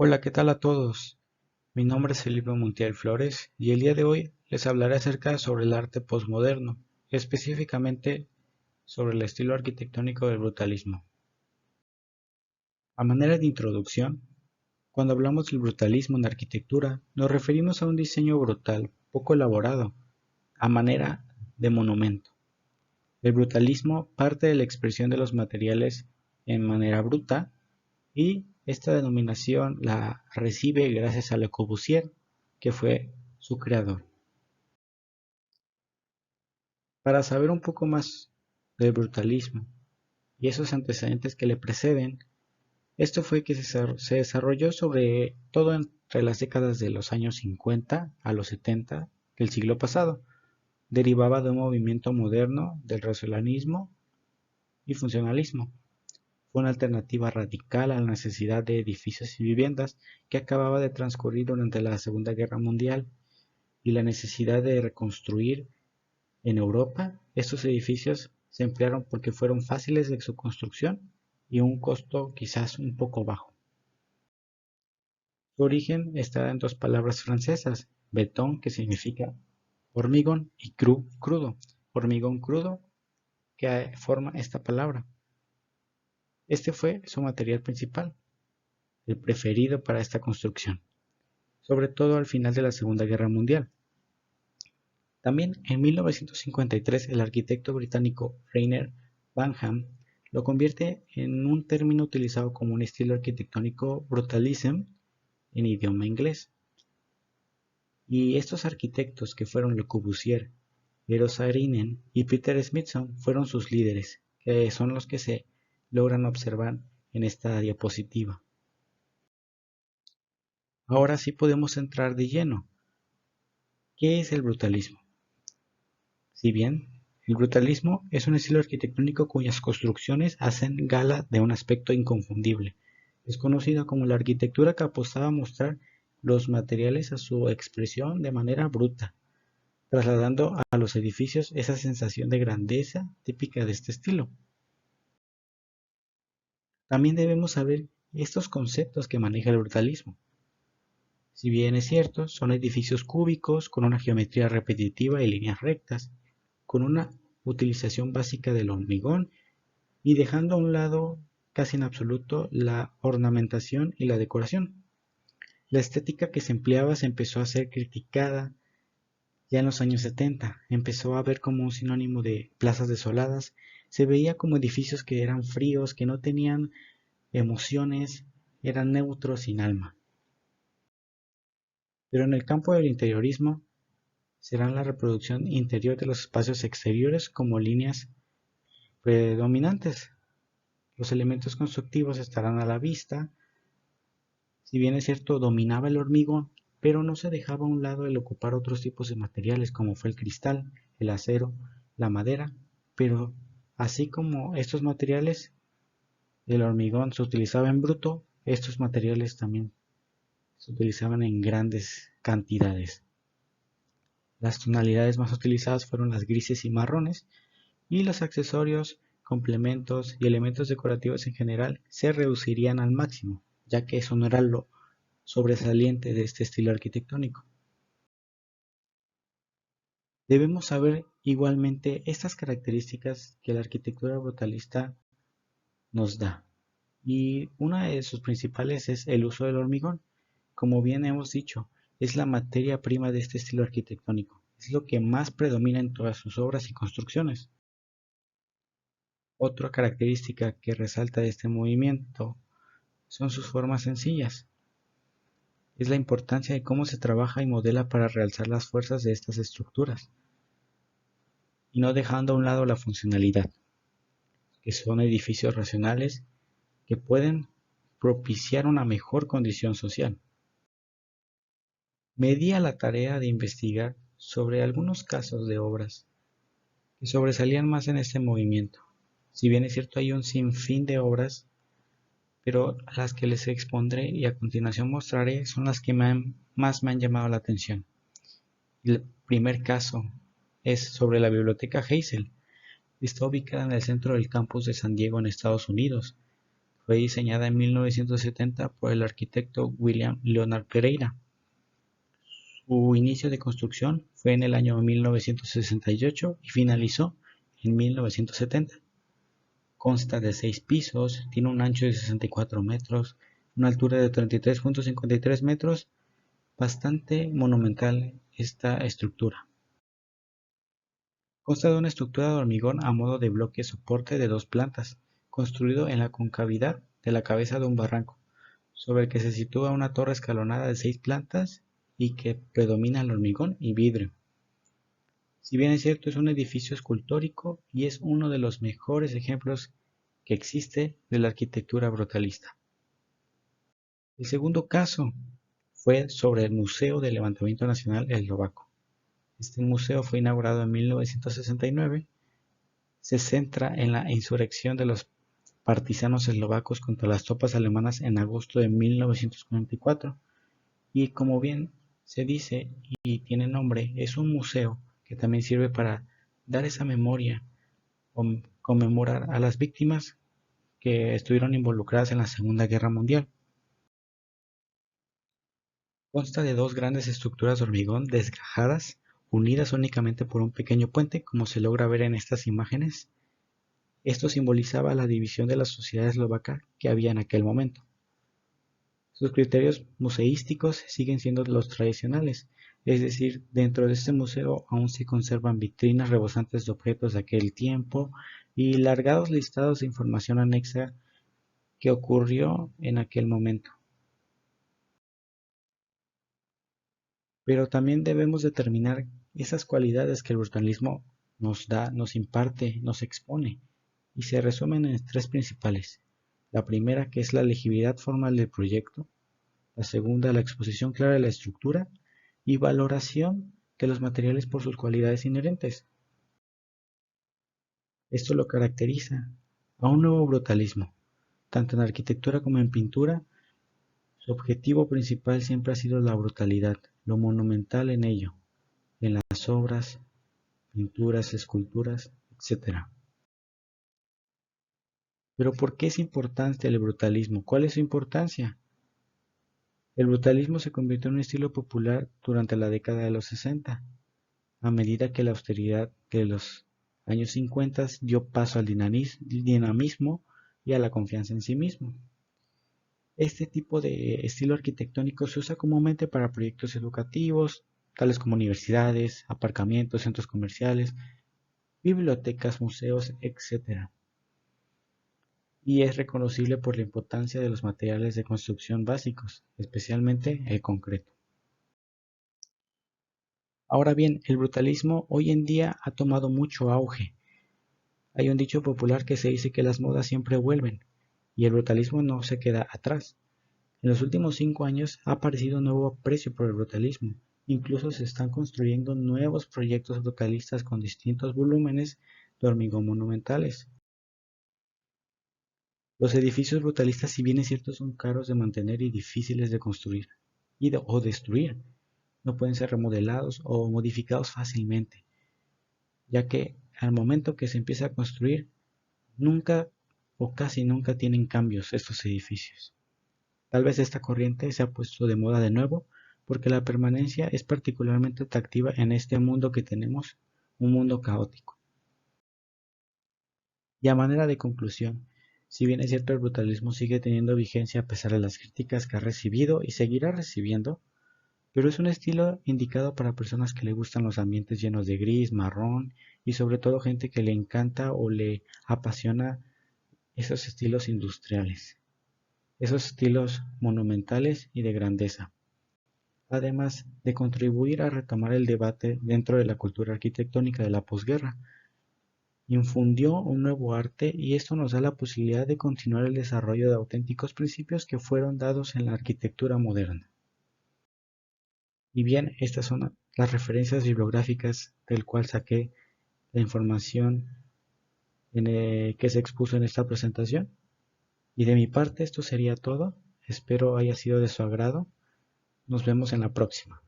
Hola, ¿qué tal a todos? Mi nombre es Felipe Montiel Flores y el día de hoy les hablaré acerca sobre el arte posmoderno, específicamente sobre el estilo arquitectónico del brutalismo. A manera de introducción, cuando hablamos del brutalismo en arquitectura, nos referimos a un diseño brutal, poco elaborado, a manera de monumento. El brutalismo parte de la expresión de los materiales en manera bruta y esta denominación la recibe gracias a Le Corbusier, que fue su creador. Para saber un poco más del brutalismo y esos antecedentes que le preceden, esto fue que se desarrolló sobre todo entre las décadas de los años 50 a los 70 del siglo pasado. Derivaba de un movimiento moderno del racionalismo y funcionalismo. Fue una alternativa radical a la necesidad de edificios y viviendas que acababa de transcurrir durante la Segunda Guerra Mundial y la necesidad de reconstruir en Europa. Estos edificios se emplearon porque fueron fáciles de su construcción y un costo quizás un poco bajo. Su origen está en dos palabras francesas: béton, que significa hormigón, y cru, crudo. Hormigón crudo, que forma esta palabra. Este fue su material principal, el preferido para esta construcción, sobre todo al final de la Segunda Guerra Mundial. También en 1953 el arquitecto británico Rainer Banham lo convierte en un término utilizado como un estilo arquitectónico brutalism en idioma inglés. Y estos arquitectos, que fueron Le Corbusier, Eero Saarinen y Peter Smithson, fueron sus líderes, que son los que se logran observar en esta diapositiva. Ahora sí podemos entrar de lleno. ¿Qué es el brutalismo? Si bien el brutalismo es un estilo arquitectónico cuyas construcciones hacen gala de un aspecto inconfundible, es conocido como la arquitectura que apostaba a mostrar los materiales a su expresión de manera bruta, trasladando a los edificios esa sensación de grandeza típica de este estilo. También debemos saber estos conceptos que maneja el brutalismo. Si bien es cierto, son edificios cúbicos con una geometría repetitiva y líneas rectas, con una utilización básica del hormigón y dejando a un lado casi en absoluto la ornamentación y la decoración. La estética que se empleaba se empezó a ser criticada ya en los años 70, empezó a ver como un sinónimo de plazas desoladas, se veía como edificios que eran fríos, que no tenían emociones, eran neutros sin alma. Pero en el campo del interiorismo será la reproducción interior de los espacios exteriores como líneas predominantes. Los elementos constructivos estarán a la vista. Si bien es cierto, dominaba el hormigón, pero no se dejaba a un lado el ocupar otros tipos de materiales como fue el cristal, el acero, la madera, pero así como estos materiales, el hormigón se utilizaba en bruto, estos materiales también se utilizaban en grandes cantidades. Las tonalidades más utilizadas fueron las grises y marrones, y los accesorios, complementos y elementos decorativos en general se reducirían al máximo, ya que eso no era lo sobresaliente de este estilo arquitectónico. Debemos saber igualmente estas características que la arquitectura brutalista nos da. Y una de sus principales es el uso del hormigón. Como bien hemos dicho, es la materia prima de este estilo arquitectónico. Es lo que más predomina en todas sus obras y construcciones. Otra característica que resalta de este movimiento son sus formas sencillas. Es la importancia de cómo se trabaja y modela para realzar las fuerzas de estas estructuras, y no dejando a un lado la funcionalidad, que son edificios racionales que pueden propiciar una mejor condición social. Me di a la tarea de investigar sobre algunos casos de obras que sobresalían más en este movimiento. Si bien es cierto, hay un sinfín de obras, pero las que les expondré y a continuación mostraré son las que más me han llamado la atención. El primer caso es sobre la Biblioteca Heysel. Está ubicada en el centro del campus de San Diego en Estados Unidos. Fue diseñada en 1970 por el arquitecto William Leonard Pereira. Su inicio de construcción fue en el año 1968 y finalizó en 1970. Consta de 6 pisos, tiene un ancho de 64 metros, una altura de 33.53 metros, bastante monumental esta estructura. Consta de una estructura de hormigón a modo de bloque soporte de 2 plantas, construido en la concavidad de la cabeza de un barranco, sobre el que se sitúa una torre escalonada de 6 plantas y que predomina el hormigón y vidrio. Si bien es cierto, es un edificio escultórico y es uno de los mejores ejemplos que existe de la arquitectura brutalista. El segundo caso fue sobre el Museo del Levantamiento Nacional Eslovaco. Este museo fue inaugurado en 1969. Se centra en la insurrección de los partisanos eslovacos contra las tropas alemanas en agosto de 1944. Y como bien se dice y tiene nombre, es un museo que también sirve para dar esa memoria o conmemorar a las víctimas que estuvieron involucradas en la Segunda Guerra Mundial. Consta de 2 grandes estructuras de hormigón desgajadas, unidas únicamente por un pequeño puente, como se logra ver en estas imágenes. Esto simbolizaba la división de la sociedad eslovaca que había en aquel momento. Sus criterios museísticos siguen siendo los tradicionales, es decir, dentro de este museo aún se conservan vitrinas rebosantes de objetos de aquel tiempo y largados listados de información anexa que ocurrió en aquel momento. Pero también debemos determinar esas cualidades que el brutalismo nos da, nos imparte, nos expone, y se resumen en 3 principales. La primera, que es la legibilidad formal del proyecto; la segunda, la exposición clara de la estructura y valoración de los materiales por sus cualidades inherentes. Esto lo caracteriza a un nuevo brutalismo, tanto en arquitectura como en pintura. Su objetivo principal siempre ha sido la brutalidad, lo monumental en ello, en las obras, pinturas, esculturas, etc. Pero ¿por qué es importante el brutalismo? ¿Cuál es su importancia? El brutalismo se convirtió en un estilo popular durante la década de los 60, a medida que la austeridad de los años 50 dio paso al dinamismo y a la confianza en sí mismo. Este tipo de estilo arquitectónico se usa comúnmente para proyectos educativos, tales como universidades, aparcamientos, centros comerciales, bibliotecas, museos, etc. Y es reconocible por la importancia de los materiales de construcción básicos, especialmente el concreto. Ahora bien, el brutalismo hoy en día ha tomado mucho auge. Hay un dicho popular que se dice que las modas siempre vuelven, y el brutalismo no se queda atrás. En los últimos 5 años ha aparecido un nuevo aprecio por el brutalismo. Incluso se están construyendo nuevos proyectos brutalistas con distintos volúmenes de hormigón monumentales. Los edificios brutalistas, si bien es cierto, son caros de mantener y difíciles de construir o destruir. No pueden ser remodelados o modificados fácilmente, ya que al momento que se empieza a construir, nunca o casi nunca tienen cambios estos edificios. Tal vez esta corriente se ha puesto de moda de nuevo porque la permanencia es particularmente atractiva en este mundo que tenemos, un mundo caótico. Y a manera de conclusión, si bien es cierto el brutalismo sigue teniendo vigencia a pesar de las críticas que ha recibido y seguirá recibiendo, pero es un estilo indicado para personas que le gustan los ambientes llenos de gris, marrón y sobre todo gente que le encanta o le apasiona esos estilos industriales, esos estilos monumentales y de grandeza, además de contribuir a retomar el debate dentro de la cultura arquitectónica de la posguerra. Infundió un nuevo arte y esto nos da la posibilidad de continuar el desarrollo de auténticos principios que fueron dados en la arquitectura moderna. Y bien, estas son las referencias bibliográficas del cual saqué la información que se expuso en esta presentación. Y de mi parte esto sería todo. Espero haya sido de su agrado. Nos vemos en la próxima.